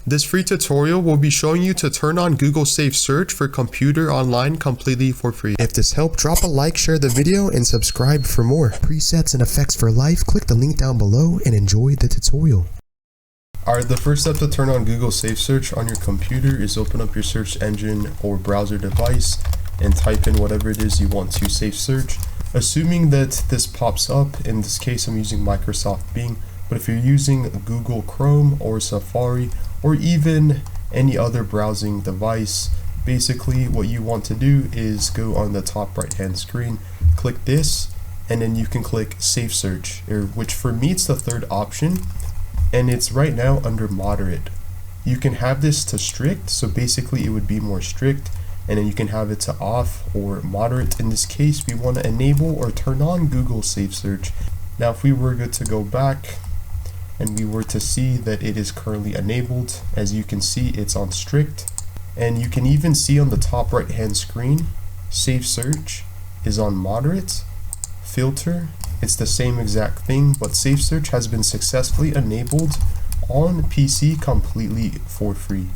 This free tutorial will be showing you to turn on Google Safe Search for computer online completely for free. If this helped, drop a like, share the video, and subscribe for more. Presets and effects for life, click the link down below and enjoy the tutorial. Alright, the first step to turn on Google Safe Search on your computer is open up your search engine or browser device and type in whatever it is you want to safe search. Assuming that this pops up, in this case I'm using Microsoft Bing, but if you're using Google Chrome or Safari or even any other browsing device, basically what you want to do is go on the top right hand screen, click this, and then you can click Safe Search, which for me it's the third option, and it's right now under moderate. You can have this to strict, so basically it would be more strict, and then you can have it to off or moderate. In this case, we want to enable or turn on Google Safe Search. Now if we were good to go back and we were to see that it is currently enabled, as you can see it's on strict, and you can even see on the top right hand screen Safe Search is on moderate. Filter, it's the same exact thing, but Safe Search has been successfully enabled on PC completely for free.